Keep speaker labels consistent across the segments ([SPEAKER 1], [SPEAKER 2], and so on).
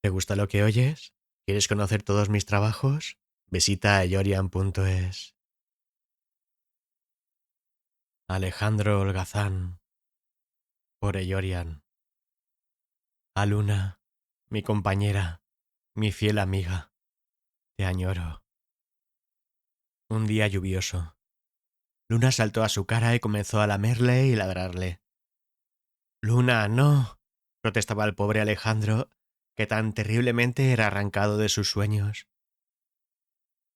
[SPEAKER 1] ¿Te gusta lo que oyes? ¿Quieres conocer todos mis trabajos? Visita eyorian.es. Alejandro Holgazán, por Eyorian. A Luna, mi compañera, mi fiel amiga, te añoro. Un día lluvioso. Luna saltó a su cara y comenzó a lamerle y ladrarle. Luna, no, protestaba el pobre Alejandro, que tan terriblemente era arrancado de sus sueños.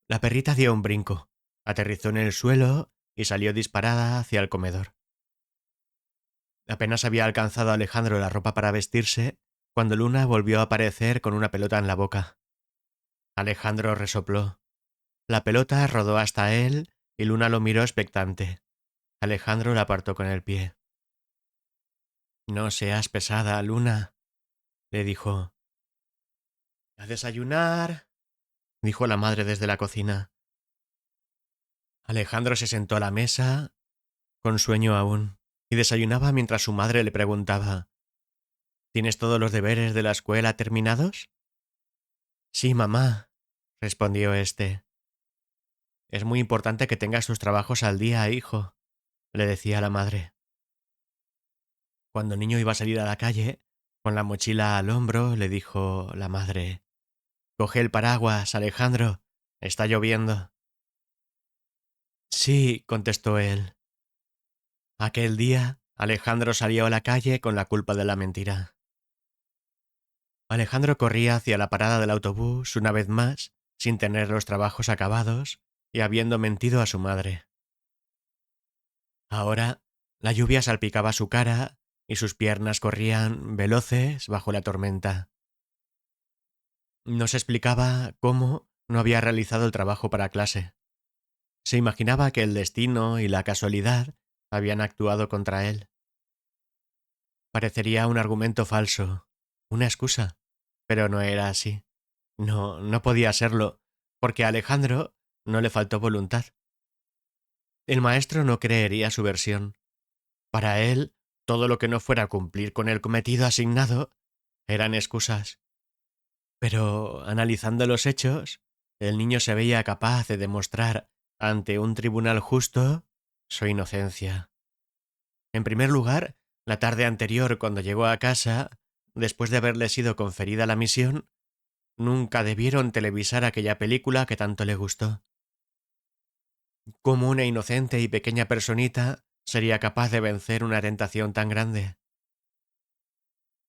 [SPEAKER 1] La perrita dio un brinco, aterrizó en el suelo y salió disparada hacia el comedor. Apenas había alcanzado Alejandro la ropa para vestirse, cuando Luna volvió a aparecer con una pelota en la boca. Alejandro resopló. La pelota rodó hasta él y Luna lo miró expectante. Alejandro la apartó con el pie. No seas pesada, Luna, le dijo. A desayunar, dijo la madre desde la cocina. Alejandro se sentó a la mesa, con sueño aún, y desayunaba mientras su madre le preguntaba: ¿Tienes todos los deberes de la escuela terminados? Sí, mamá, respondió éste. Es muy importante que tengas tus trabajos al día, hijo, le decía la madre. Cuando el niño iba a salir a la calle, con la mochila al hombro, le dijo la madre: Coge el paraguas, Alejandro, está lloviendo. Sí, contestó él. Aquel día, Alejandro salió a la calle con la culpa de la mentira. Alejandro corría hacia la parada del autobús una vez más, sin tener los trabajos acabados y habiendo mentido a su madre. Ahora, la lluvia salpicaba su cara y sus piernas corrían veloces bajo la tormenta. No se explicaba cómo no había realizado el trabajo para clase. Se imaginaba que el destino y la casualidad habían actuado contra él. Parecería un argumento falso, una excusa, pero no era así. No, no podía serlo, porque a Alejandro no le faltó voluntad. El maestro no creería su versión. Para él, todo lo que no fuera cumplir con el cometido asignado eran excusas. Pero, analizando los hechos, el niño se veía capaz de demostrar ante un tribunal justo su inocencia. En primer lugar, la tarde anterior, cuando llegó a casa, después de haberle sido conferida la misión, nunca debieron televisar aquella película que tanto le gustó. ¿Cómo una inocente y pequeña personita sería capaz de vencer una tentación tan grande?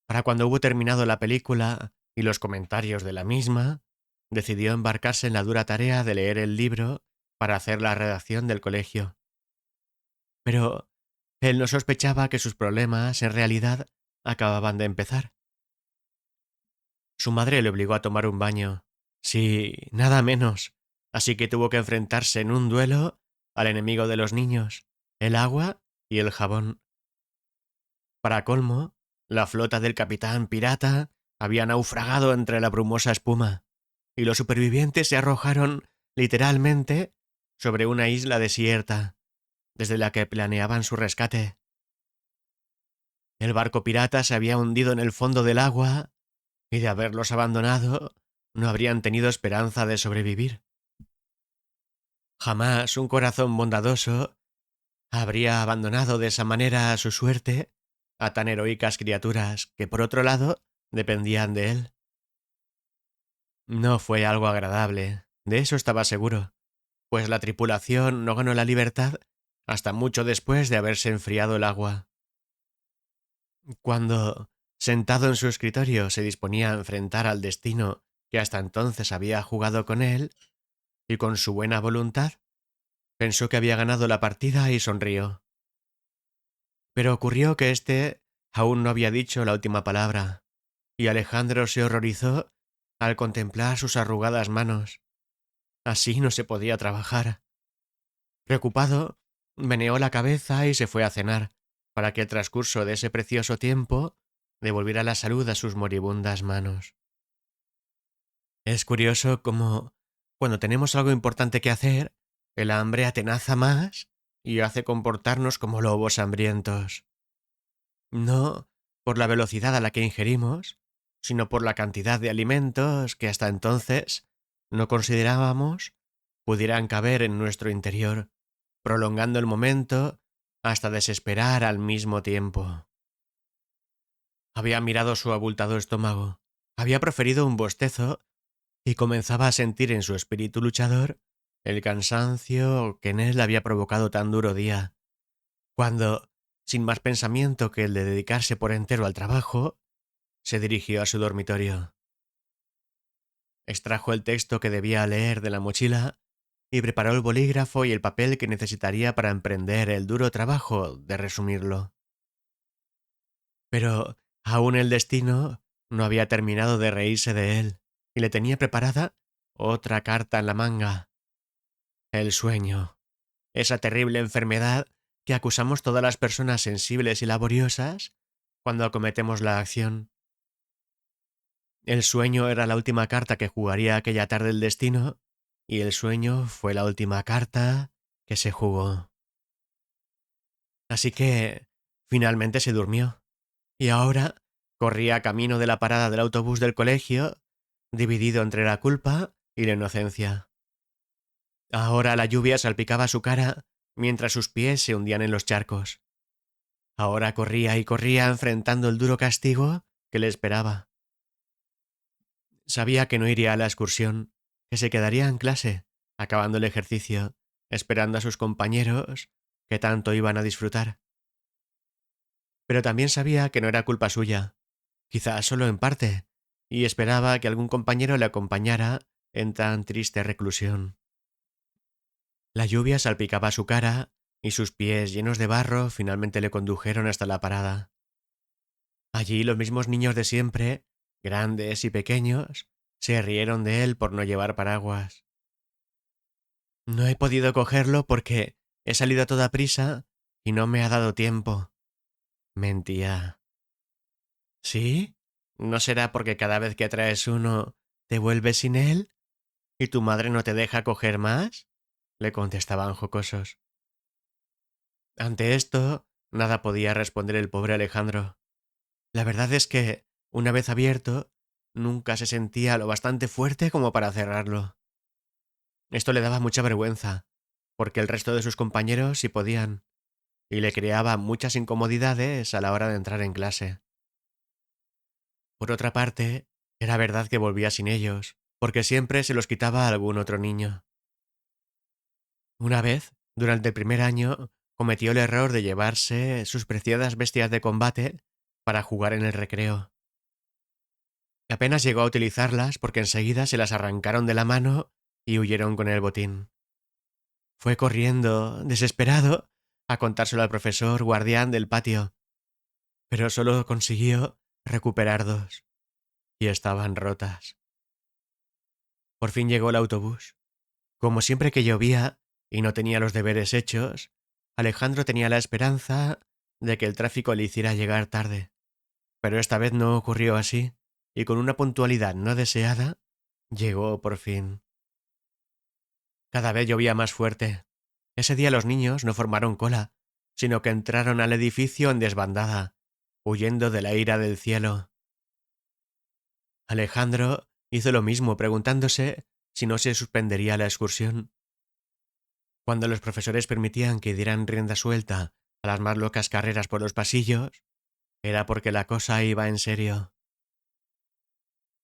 [SPEAKER 1] Para cuando hubo terminado la película y los comentarios de la misma, decidió embarcarse en la dura tarea de leer el libro para hacer la redacción del colegio. Pero él no sospechaba que sus problemas, en realidad, acababan de empezar. Su madre le obligó a tomar un baño. Sí, nada menos. Así que tuvo que enfrentarse en un duelo al enemigo de los niños, el agua y el jabón. Para colmo, la flota del capitán pirata había naufragado entre la brumosa espuma, y los supervivientes se arrojaron, literalmente, sobre una isla desierta, desde la que planeaban su rescate. El barco pirata se había hundido en el fondo del agua, y de haberlos abandonado, no habrían tenido esperanza de sobrevivir. Jamás un corazón bondadoso habría abandonado de esa manera a su suerte a tan heroicas criaturas que, por otro lado, dependían de él. No fue algo agradable, de eso estaba seguro, pues la tripulación no ganó la libertad hasta mucho después de haberse enfriado el agua. Cuando, sentado en su escritorio, se disponía a enfrentar al destino que hasta entonces había jugado con él, y con su buena voluntad, pensó que había ganado la partida y sonrió. Pero ocurrió que éste aún no había dicho la última palabra, y Alejandro se horrorizó al contemplar sus arrugadas manos. Así no se podía trabajar. Preocupado, meneó la cabeza y se fue a cenar, para que el transcurso de ese precioso tiempo devolviera la salud a sus moribundas manos. Es curioso cómo, cuando tenemos algo importante que hacer, el hambre atenaza más y hace comportarnos como lobos hambrientos. No por la velocidad a la que ingerimos, sino por la cantidad de alimentos que hasta entonces no considerábamos pudieran caber en nuestro interior, prolongando el momento hasta desesperar al mismo tiempo. Había mirado su abultado estómago, había proferido un bostezo y comenzaba a sentir en su espíritu luchador el cansancio que en él había provocado tan duro día, cuando, sin más pensamiento que el de dedicarse por entero al trabajo, se dirigió a su dormitorio. Extrajo el texto que debía leer de la mochila y preparó el bolígrafo y el papel que necesitaría para emprender el duro trabajo de resumirlo. Pero aún el destino no había terminado de reírse de él y le tenía preparada otra carta en la manga. El sueño, esa terrible enfermedad que acusamos todas las personas sensibles y laboriosas cuando acometemos la acción. El sueño era la última carta que jugaría aquella tarde el destino, y el sueño fue la última carta que se jugó. Así que finalmente se durmió, y ahora corría camino de la parada del autobús del colegio, dividido entre la culpa y la inocencia. Ahora la lluvia salpicaba su cara mientras sus pies se hundían en los charcos. Ahora corría y corría enfrentando el duro castigo que le esperaba. Sabía que no iría a la excursión, que se quedaría en clase, acabando el ejercicio, esperando a sus compañeros, que tanto iban a disfrutar. Pero también sabía que no era culpa suya, quizás solo en parte, y esperaba que algún compañero le acompañara en tan triste reclusión. La lluvia salpicaba su cara y sus pies llenos de barro finalmente le condujeron hasta la parada. Allí los mismos niños de siempre, grandes y pequeños, se rieron de él por no llevar paraguas. No he podido cogerlo porque he salido a toda prisa y no me ha dado tiempo. Mentía. ¿Sí? ¿No será porque cada vez que traes uno te vuelves sin él? ¿Y tu madre no te deja coger más? Le contestaban jocosos. Ante esto, nada podía responder el pobre Alejandro. La verdad es que, una vez abierto, nunca se sentía lo bastante fuerte como para cerrarlo. Esto le daba mucha vergüenza, porque el resto de sus compañeros sí podían, y le creaba muchas incomodidades a la hora de entrar en clase. Por otra parte, era verdad que volvía sin ellos, porque siempre se los quitaba a algún otro niño. Una vez, durante el primer año, cometió el error de llevarse sus preciadas bestias de combate para jugar en el recreo. Apenas llegó a utilizarlas porque enseguida se las arrancaron de la mano y huyeron con el botín. Fue corriendo, desesperado, a contárselo al profesor guardián del patio, pero solo consiguió recuperar dos, y estaban rotas. Por fin llegó el autobús. Como siempre que llovía y no tenía los deberes hechos, Alejandro tenía la esperanza de que el tráfico le hiciera llegar tarde. Pero esta vez no ocurrió así, y con una puntualidad no deseada, llegó por fin. Cada vez llovía más fuerte. Ese día los niños no formaron cola, sino que entraron al edificio en desbandada, huyendo de la ira del cielo. Alejandro hizo lo mismo, preguntándose si no se suspendería la excursión. Cuando los profesores permitían que dieran rienda suelta a las más locas carreras por los pasillos, era porque la cosa iba en serio.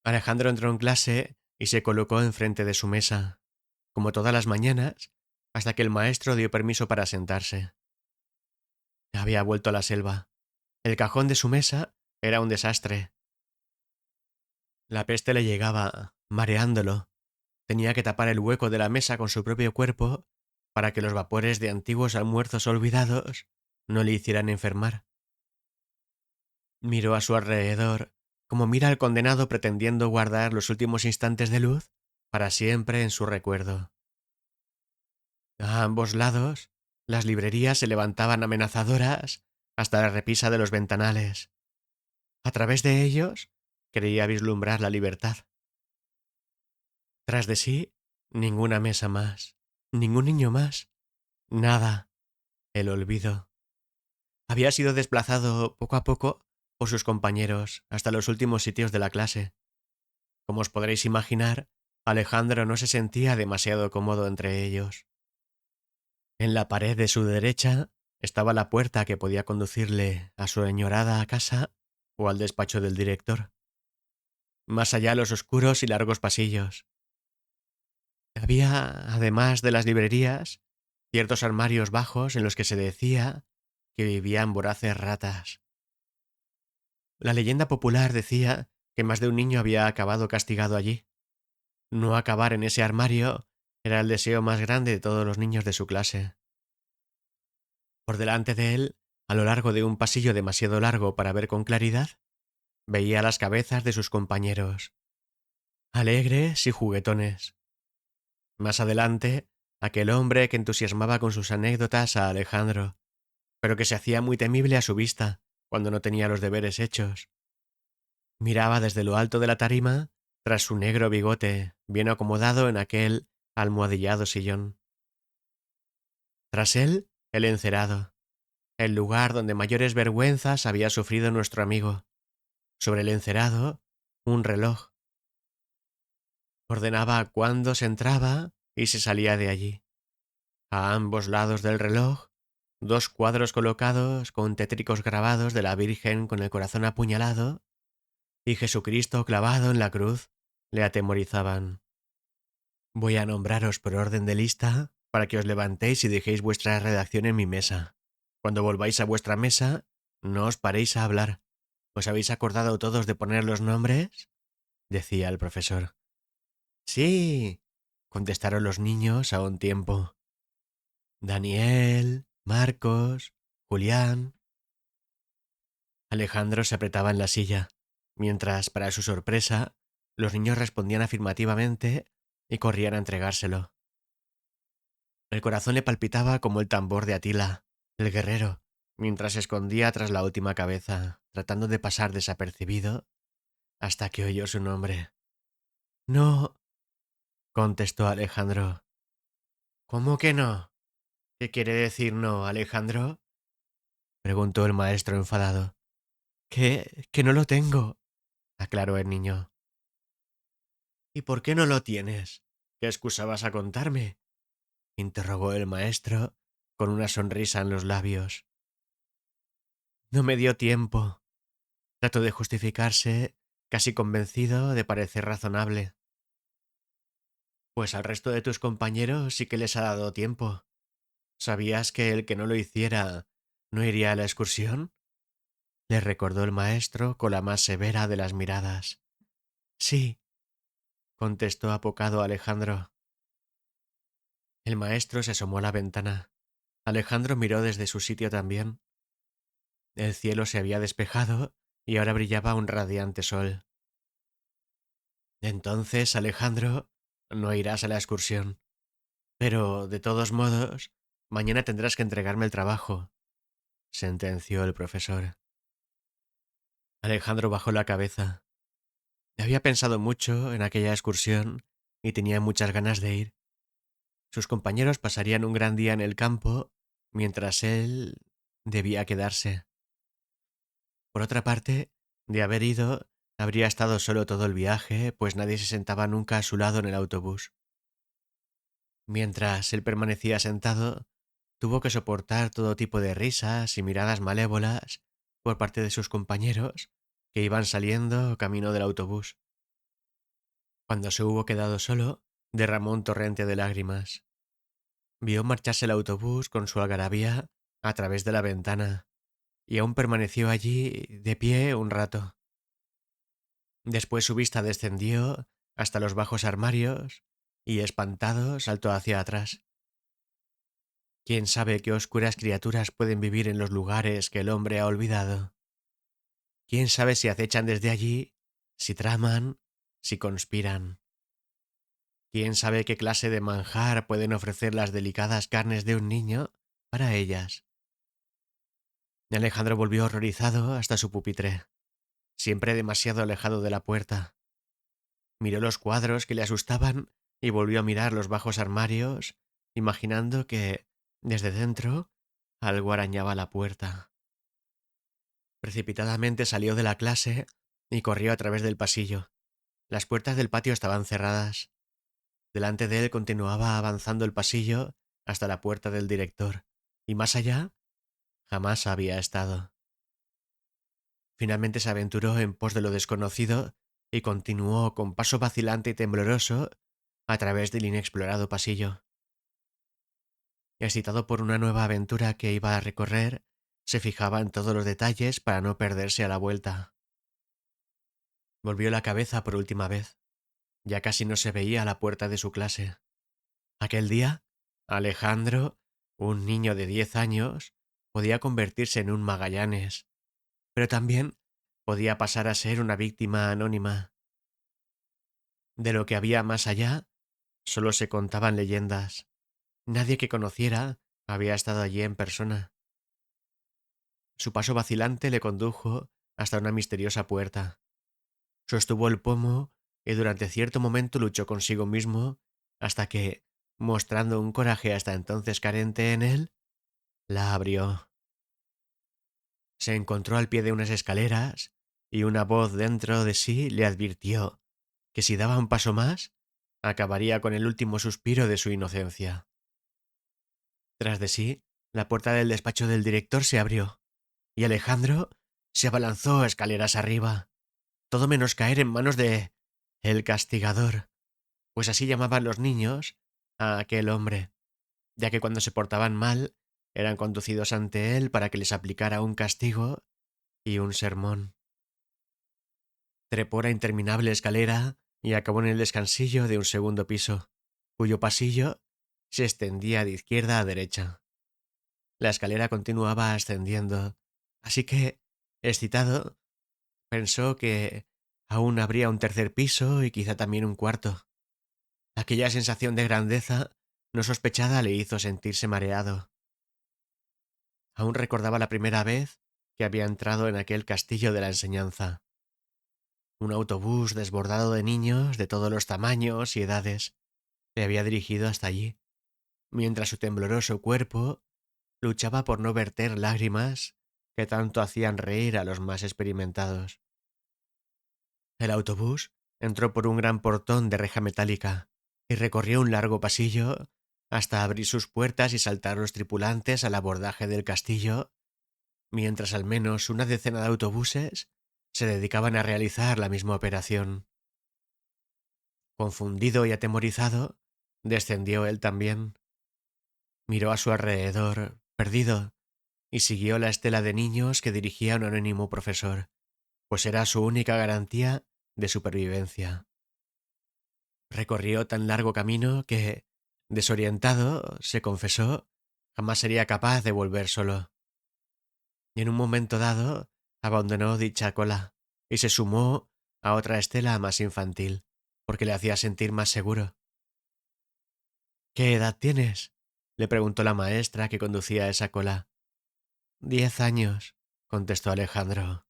[SPEAKER 1] Alejandro entró en clase y se colocó enfrente de su mesa, como todas las mañanas, hasta que el maestro dio permiso para sentarse. Había vuelto a la selva. El cajón de su mesa era un desastre. La peste le llegaba, mareándolo. Tenía que tapar el hueco de la mesa con su propio cuerpo para que los vapores de antiguos almuerzos olvidados no le hicieran enfermar. Miró a su alrededor, como mira al condenado pretendiendo guardar los últimos instantes de luz para siempre en su recuerdo. A ambos lados, las librerías se levantaban amenazadoras hasta la repisa de los ventanales. A través de ellos, creía vislumbrar la libertad. Tras de sí, ninguna mesa más, ningún niño más, nada, el olvido. Había sido desplazado poco a poco por sus compañeros, hasta los últimos sitios de la clase. Como os podréis imaginar, Alejandro no se sentía demasiado cómodo entre ellos. En la pared de su derecha estaba la puerta que podía conducirle a su añorada casa o al despacho del director. Más allá los oscuros y largos pasillos. Había, además de las librerías, ciertos armarios bajos en los que se decía que vivían voraces ratas. La leyenda popular decía que más de un niño había acabado castigado allí. No acabar en ese armario era el deseo más grande de todos los niños de su clase. Por delante de él, a lo largo de un pasillo demasiado largo para ver con claridad, veía las cabezas de sus compañeros, alegres y juguetones. Más adelante, aquel hombre que entusiasmaba con sus anécdotas a Alejandro, pero que se hacía muy temible a su vista cuando no tenía los deberes hechos. Miraba desde lo alto de la tarima, tras su negro bigote, bien acomodado en aquel almohadillado sillón. Tras él, el encerado, el lugar donde mayores vergüenzas había sufrido nuestro amigo. Sobre el encerado, un reloj. Ordenaba cuándo se entraba y se salía de allí. A ambos lados del reloj, dos cuadros colocados con tétricos grabados de la Virgen con el corazón apuñalado y Jesucristo clavado en la cruz le atemorizaban. Voy a nombraros por orden de lista para que os levantéis y dejéis vuestra redacción en mi mesa. Cuando volváis a vuestra mesa, no os paréis a hablar. ¿Os habéis acordado todos de poner los nombres? Decía el profesor. Sí, contestaron los niños a un tiempo. Daniel, Marcos, Julián. Alejandro se apretaba en la silla, mientras, para su sorpresa, los niños respondían afirmativamente y corrían a entregárselo. El corazón le palpitaba como el tambor de Atila, el guerrero, mientras se escondía tras la última cabeza, tratando de pasar desapercibido, hasta que oyó su nombre. No, contestó Alejandro. ¿Cómo que no? ¿Qué quiere decir no, Alejandro? Preguntó el maestro enfadado. Que no lo tengo, aclaró el niño. ¿Y por qué no lo tienes? ¿Qué excusa vas a contarme? Interrogó el maestro con una sonrisa en los labios. No me dio tiempo. Trató de justificarse, casi convencido de parecer razonable. Pues al resto de tus compañeros sí que les ha dado tiempo. ¿Sabías que el que no lo hiciera no iría a la excursión? Le recordó el maestro con la más severa de las miradas. Sí, contestó apocado Alejandro. El maestro se asomó a la ventana. Alejandro miró desde su sitio también. El cielo se había despejado y ahora brillaba un radiante sol. Entonces, Alejandro, no irás a la excursión. Pero, de todos modos, mañana tendrás que entregarme el trabajo, sentenció el profesor. Alejandro bajó la cabeza. Había pensado mucho en aquella excursión y tenía muchas ganas de ir. Sus compañeros pasarían un gran día en el campo, mientras él debía quedarse. Por otra parte, de haber ido, habría estado solo todo el viaje, pues nadie se sentaba nunca a su lado en el autobús. Mientras él permanecía sentado, tuvo que soportar todo tipo de risas y miradas malévolas por parte de sus compañeros que iban saliendo camino del autobús. Cuando se hubo quedado solo, derramó un torrente de lágrimas. Vio marcharse el autobús con su algarabía a través de la ventana y aún permaneció allí de pie un rato. Después su vista descendió hasta los bajos armarios y, espantado, saltó hacia atrás. ¿Quién sabe qué oscuras criaturas pueden vivir en los lugares que el hombre ha olvidado? ¿Quién sabe si acechan desde allí, si traman, si conspiran? ¿Quién sabe qué clase de manjar pueden ofrecer las delicadas carnes de un niño para ellas? Alejandro volvió horrorizado hasta su pupitre, siempre demasiado alejado de la puerta. Miró los cuadros que le asustaban y volvió a mirar los bajos armarios, imaginando que, desde dentro, algo arañaba la puerta. Precipitadamente salió de la clase y corrió a través del pasillo. Las puertas del patio estaban cerradas. Delante de él continuaba avanzando el pasillo hasta la puerta del director, y más allá jamás había estado. Finalmente se aventuró en pos de lo desconocido y continuó con paso vacilante y tembloroso a través del inexplorado pasillo. Excitado por una nueva aventura que iba a recorrer, se fijaba en todos los detalles para no perderse a la vuelta. Volvió la cabeza por última vez. Ya casi no se veía la puerta de su clase. Aquel día, Alejandro, un niño de 10 años, podía convertirse en un Magallanes, pero también podía pasar a ser una víctima anónima. De lo que había más allá, solo se contaban leyendas. Nadie que conociera había estado allí en persona. Su paso vacilante le condujo hasta una misteriosa puerta. Sostuvo el pomo y durante cierto momento luchó consigo mismo hasta que, mostrando un coraje hasta entonces carente en él, la abrió. Se encontró al pie de unas escaleras y una voz dentro de sí le advirtió que si daba un paso más, acabaría con el último suspiro de su inocencia. Tras de sí, la puerta del despacho del director se abrió y Alejandro se abalanzó escaleras arriba, todo menos caer en manos de el castigador, pues así llamaban los niños a aquel hombre, ya que cuando se portaban mal eran conducidos ante él para que les aplicara un castigo y un sermón. Trepó la interminable escalera y acabó en el descansillo de un segundo piso, cuyo pasillo se extendía de izquierda a derecha. La escalera continuaba ascendiendo, así que, excitado, pensó que aún habría un tercer piso y quizá también un cuarto. Aquella sensación de grandeza no sospechada le hizo sentirse mareado. Aún recordaba la primera vez que había entrado en aquel castillo de la enseñanza. Un autobús desbordado de niños de todos los tamaños y edades le había dirigido hasta allí, mientras su tembloroso cuerpo luchaba por no verter lágrimas que tanto hacían reír a los más experimentados. El autobús entró por un gran portón de reja metálica y recorrió un largo pasillo hasta abrir sus puertas y saltar los tripulantes al abordaje del castillo, mientras al menos una decena de autobuses se dedicaban a realizar la misma operación. Confundido y atemorizado, descendió él también. Miró a su alrededor, perdido, y siguió la estela de niños que dirigía un anónimo profesor, pues era su única garantía de supervivencia. Recorrió tan largo camino que, desorientado, se confesó, jamás sería capaz de volver solo. Y en un momento dado, abandonó dicha cola y se sumó a otra estela más infantil, porque le hacía sentir más seguro. ¿Qué edad tienes?, le preguntó la maestra que conducía esa cola. 10 años, contestó Alejandro.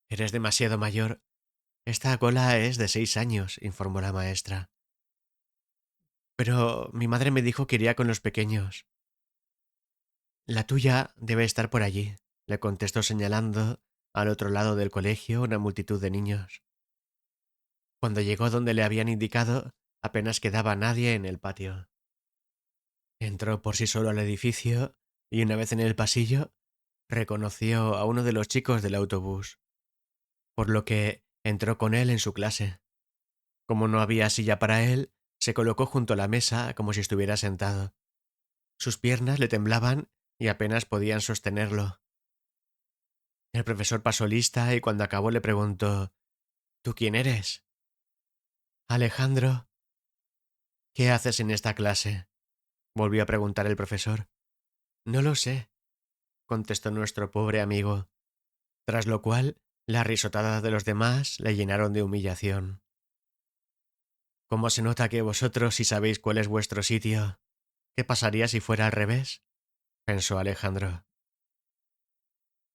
[SPEAKER 1] Eres demasiado mayor. Esta cola es de 6 años, informó la maestra. Pero mi madre me dijo que iría con los pequeños. La tuya debe estar por allí, le contestó señalando al otro lado del colegio una multitud de niños. Cuando llegó donde le habían indicado, apenas quedaba nadie en el patio. Entró por sí solo al edificio y una vez en el pasillo, reconoció a uno de los chicos del autobús, por lo que entró con él en su clase. Como no había silla para él, se colocó junto a la mesa como si estuviera sentado. Sus piernas le temblaban y apenas podían sostenerlo. El profesor pasó lista y cuando acabó le preguntó: ¿Tú quién eres? Alejandro. ¿Qué haces en esta clase?, volvió a preguntar el profesor. No lo sé, contestó nuestro pobre amigo, tras lo cual las risotadas de los demás le llenaron de humillación. ¿Cómo se nota que vosotros sí sabéis cuál es vuestro sitio? ¿Qué pasaría si fuera al revés?, pensó Alejandro.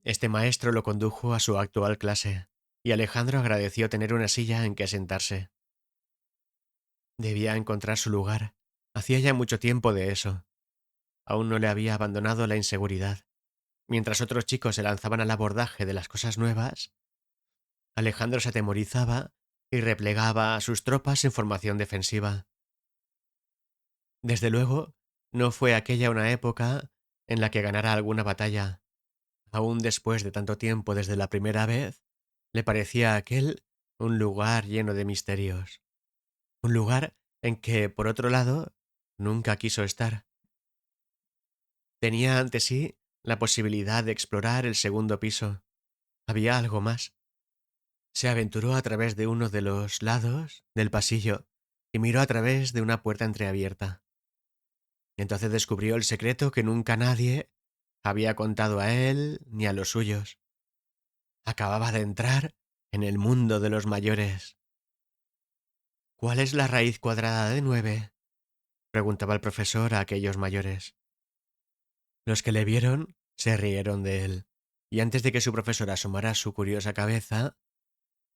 [SPEAKER 1] Este maestro lo condujo a su actual clase, y Alejandro agradeció tener una silla en que sentarse. Debía encontrar su lugar. Hacía ya mucho tiempo de eso. Aún no le había abandonado la inseguridad. Mientras otros chicos se lanzaban al abordaje de las cosas nuevas, Alejandro se atemorizaba y replegaba a sus tropas en formación defensiva. Desde luego, no fue aquella una época en la que ganara alguna batalla. Aún después de tanto tiempo desde la primera vez, le parecía aquel un lugar lleno de misterios. Un lugar en que, por otro lado, nunca quiso estar. Tenía ante sí la posibilidad de explorar el segundo piso. Había algo más. Se aventuró a través de uno de los lados del pasillo y miró a través de una puerta entreabierta. Entonces descubrió el secreto que nunca nadie había contado a él ni a los suyos. Acababa de entrar en el mundo de los mayores. ¿Cuál es la raíz cuadrada de 9? Preguntaba el profesor a aquellos mayores. Los que le vieron se rieron de él, y antes de que su profesor asomara su curiosa cabeza,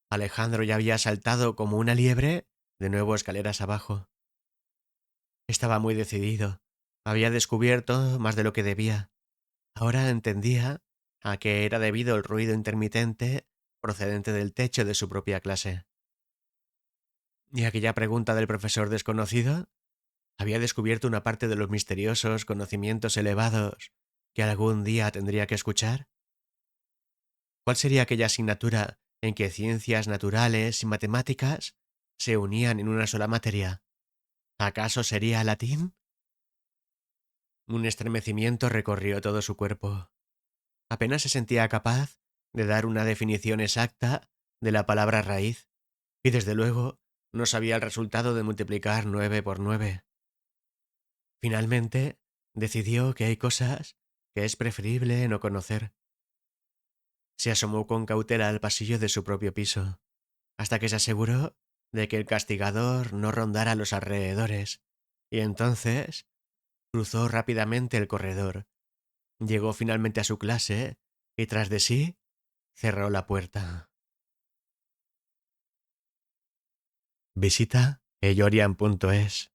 [SPEAKER 1] Alejandro ya había saltado como una liebre de nuevo escaleras abajo. Estaba muy decidido. Había descubierto más de lo que debía. Ahora entendía a qué era debido el ruido intermitente procedente del techo de su propia clase. ¿Y aquella pregunta del profesor desconocido? Había descubierto una parte de los misteriosos conocimientos elevados que algún día tendría que escuchar. ¿Cuál sería aquella asignatura en que ciencias naturales y matemáticas se unían en una sola materia? ¿Acaso sería latín? Un estremecimiento recorrió todo su cuerpo. Apenas se sentía capaz de dar una definición exacta de la palabra raíz, y desde luego no sabía el resultado de multiplicar 9 por 9. Finalmente, decidió que hay cosas que es preferible no conocer. Se asomó con cautela al pasillo de su propio piso, hasta que se aseguró de que el castigador no rondara los alrededores, y entonces cruzó rápidamente el corredor. Llegó finalmente a su clase y tras de sí cerró la puerta. Visita eyorian.es